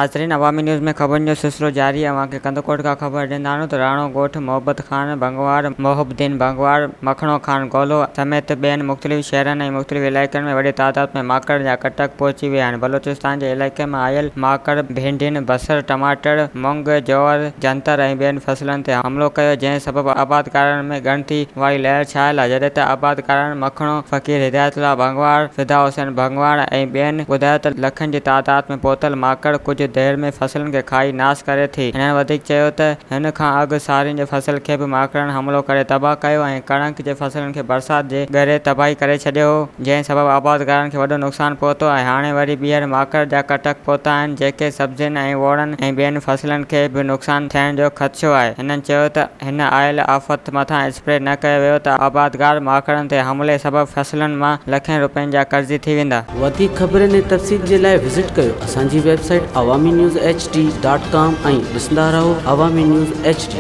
नाज़रीन, अवामी न्यूज़ में ख़बरुनि जो सिलसिलो जारी है। वहाँ के कंदकोट का ख़बर ॾींदा आहियूं त राणो ॻोठ मोहब्बत खान बंगवार, मोहब्बुद्दीन बंगवार, मखणो खान गोलो समेत ॿियनि मुख़्तलिफ़ शहरनि ऐं मुख़्तलिफ़ इलाइक़नि में वॾी तादाद में माकड़ या कटक पहुची विया आहिनि। बलोचिस्तान जे इलाइक़े में आयल माकड़ भिंडियुनि, बसर, टमाटर, मुंग, जौअर, जंतर ऐं ॿियनि फसलनि ते हमिलो कयो, जंहिं सबबि आबादकारनि में ॻणती वारी लहर छायल आहे। जॾहिं त आबादकारनि मखणो फ़क़ीर हिदायतुल्लाह बंगवार, फिदा हुसैन बंगवार ऐं ॿियनि ॿुधायो त लखनि जी तादाद में पहुतल माकड़ कुझु देर में फसलनि खे खाई नास करे थी। हिननि वधीक चयो त हिन खां अॻु सारियुनि जे फसल खे बि माकड़नि हमलो करे तबाह कयो ऐं कणक जे फसलनि खे बरसाति जे ॻरे तबाही करे छॾियो हो, जंहिं सबबि आबादकारनि खे वॾो नुक़सानु पहुतो आहे। हाणे वरी ॿीहर माकड़ जा कटक पहुता आहिनि, जेके सब्जियुनि ऐं वोड़नि ऐं ॿियनि फसलनि खे बि नुक़सानु थियण जो ख़दशो आहे। हिननि चयो त हिन आयल आफ़त मथां स्प्रे न कयो वियो त आबादकार माकड़नि ते हमले सबबि फसलुनि मां लखनि रुपयनि जा कर्ज़ी थी वेंदा। वधीक ख़बरुनि ऐं तफ़सील जे लाइ विज़िट कयो असांजी वेबसाइट awamiNewsHD.com ऐं ॾिसंदा रहो अवामी न्यूज़ HD।